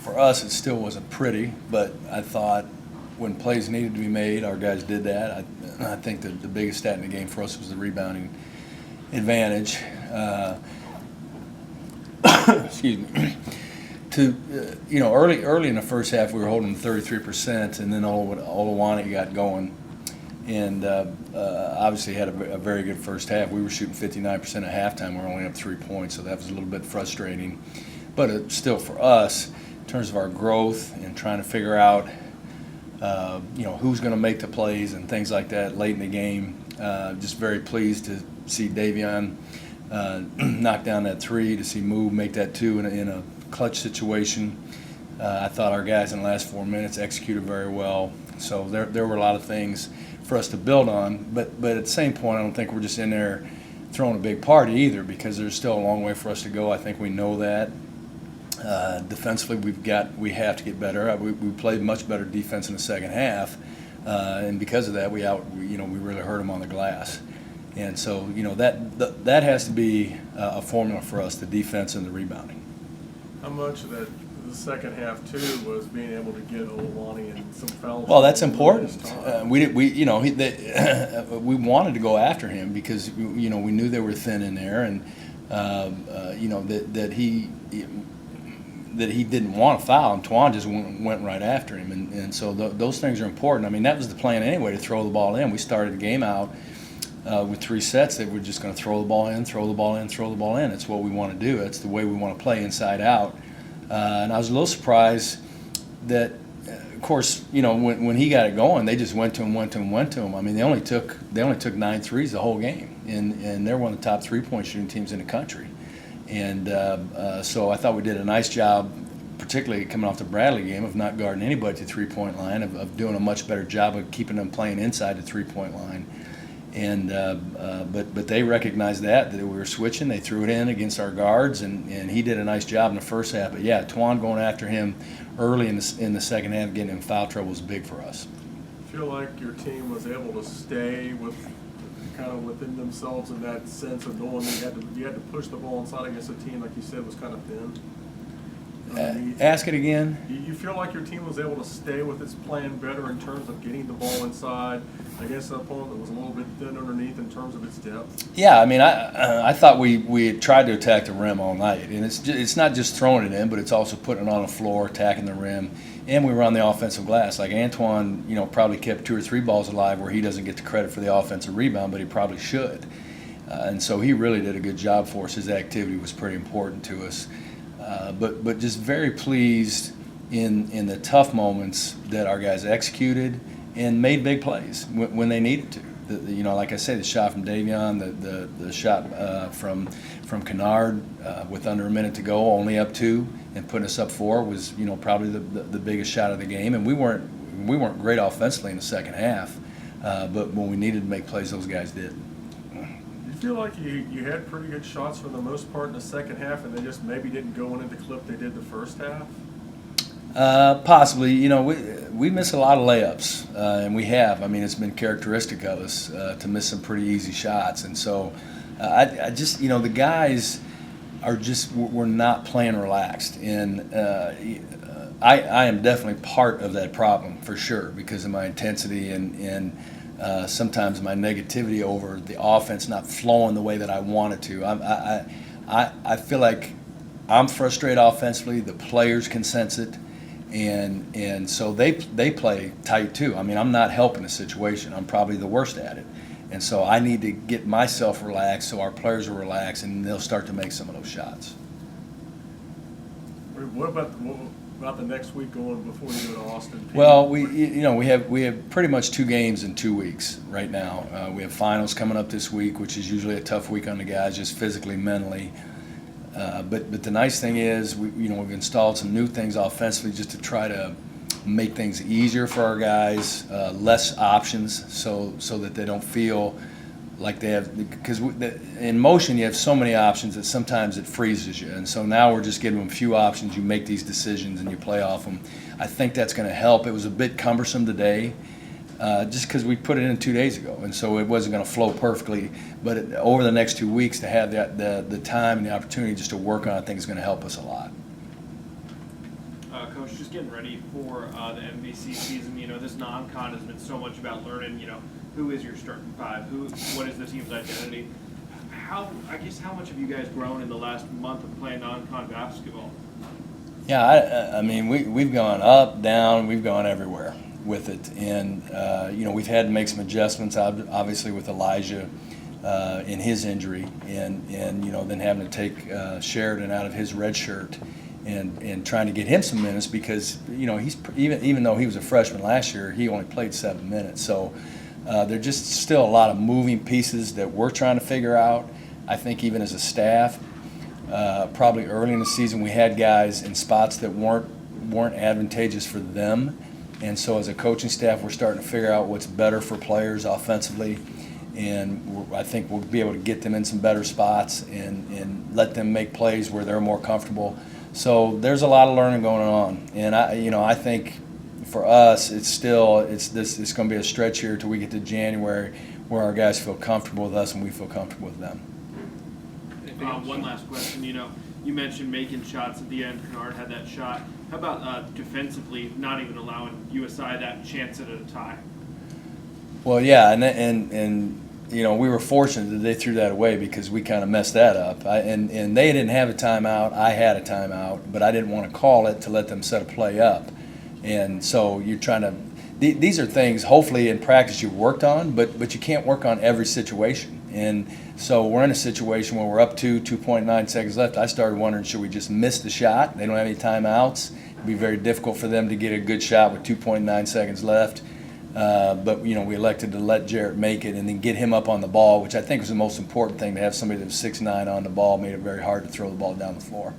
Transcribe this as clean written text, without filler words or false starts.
for us, it still wasn't pretty, but I thought when plays needed to be made, our guys did that. I think that the biggest stat in the game for us was the rebounding advantage. Excuse me. Early in the first half, we were holding 33%, and then Olawani got going, and obviously had a very good first half. We were shooting 59% at halftime. We were only up 3 points, so that was a little bit frustrating. But still, for us, in terms of our growth and trying to figure out, who's going to make the plays and things like that late in the game, just very pleased to see Davion knock down that three, to see Move make that two in a clutch situation. I thought our guys in the last 4 minutes executed very well. So there were a lot of things for us to build on. But at the same point, I don't think we're just in there throwing a big party either, because there's still a long way for us to go. I think we know that. Defensively, we have to get better. We played much better defense in the second half, and because of that, we really hurt them on the glass. And so that has to be a formula for us: the defense and the rebounding. How much of that the second half too was being able to get Olawani and some fouls? Well, that's important. We wanted to go after him because we knew they were thin in there, and that he didn't want to foul, and Twan just went right after him, and so those things are important. I mean, that was the plan anyway, to throw the ball in. We started the game out with 3 sets that we're just going to throw the ball in, throw the ball in, throw the ball in. That's what we want to do. That's the way we want to play, inside out. And I was a little surprised that, of course, when he got it going, they just went to him. I mean, they only took 9 threes the whole game, and they're one of the top 3-point shooting teams in the country. And so I thought we did a nice job, particularly coming off the Bradley game, of not guarding anybody at the 3-point line, of doing a much better job of keeping them playing inside the 3-point line. And but they recognized that we were switching. They threw it in against our guards, and he did a nice job in the first half. But yeah, Twan going after him early in the second half, getting in foul trouble, was big for us. I feel like your team was able to stay kind of within themselves in that sense of knowing you had to push the ball inside against a team, like you said, was kind of thin. Ask it again. You feel like your team was able to stay with its plan better in terms of getting the ball inside against an opponent that was a little bit thin underneath in terms of its depth? Yeah, I mean, I thought we had tried to attack the rim all night, and it's not just throwing it in, but it's also putting it on the floor, attacking the rim, and we were on the offensive glass. Like Antoine, probably kept 2 or 3 balls alive where he doesn't get the credit for the offensive rebound, but he probably should. And so he really did a good job for us. His activity was pretty important to us. But just very pleased in the tough moments that our guys executed and made big plays when they needed to. Like I said, the shot from Davion, the shot from Kennard with under a minute to go, only up 2 and putting us up 4 was probably the biggest shot of the game. And we weren't great offensively in the second half, but when we needed to make plays, those guys did. You feel like you had pretty good shots for the most part in the second half, and they just maybe didn't go in at the clip they did the first half? Possibly. We miss a lot of layups, and we have. I mean, it's been characteristic of us to miss some pretty easy shots, and so I just, the guys we're not playing relaxed, and I am definitely part of that problem for sure because of my intensity and sometimes my negativity over the offense not flowing the way that I want it to. I feel like I'm frustrated offensively. The players can sense it, and so they play tight too. I mean, I'm not helping the situation. I'm probably the worst at it, and so I need to get myself relaxed so our players are relaxed and they'll start to make some of those shots. What about the next week going before you go to Austin? Well, we have pretty much 2 games in 2 weeks right now. We have finals coming up this week, which is usually a tough week on the guys, just physically, mentally. But the nice thing is we've installed some new things offensively just to try to make things easier for our guys, less options, so that they don't feel like they have, because in motion you have so many options that sometimes it freezes you, and so now we're just giving them a few options. You make these decisions and you play off them. I think that's going to help. It was a bit cumbersome today, just because we put it in 2 days ago, and so it wasn't going to flow perfectly. But over the next 2 weeks to have the time and the opportunity just to work on it, I think is going to help us a lot. Coach, just getting ready for the MVC season. This non-con has been so much about learning. Who is your starting five? What is the team's identity? How much have you guys grown in the last month of playing non-con basketball? Yeah, I mean, we've gone up, down, we've gone everywhere with it, and we've had to make some adjustments, obviously with Elijah in his injury, and then having to take Sheridan out of his red shirt, and trying to get him some minutes because he's even though he was a freshman last year, he only played 7 minutes. So there's just still a lot of moving pieces that we're trying to figure out. I think even as a staff, probably early in the season we had guys in spots that weren't advantageous for them, and so as a coaching staff we're starting to figure out what's better for players offensively, and I think we'll be able to get them in some better spots and let them make plays where they're more comfortable. So there's a lot of learning going on, and I think for us it's going to be a stretch here till we get to January where our guys feel comfortable with us and we feel comfortable with them. One last question. You mentioned making shots at the end. Kennard had that shot. How about defensively, not even allowing USI that chance at a tie? Well, yeah, and we were fortunate that they threw that away because we kind of messed that up. And they didn't have a timeout. I had a timeout, but I didn't want to call it to let them set a play up. And so you're trying to these are things hopefully in practice you've worked on, but you can't work on every situation. And so we're in a situation where we're up 2.9 seconds left. I started wondering, should we just miss the shot? They don't have any timeouts. It'd be very difficult for them to get a good shot with 2.9 seconds left. But we elected to let Jarrett make it and then get him up on the ball, which I think was the most important thing, to have somebody that was 6'9" on the ball. Made it very hard to throw the ball down the floor.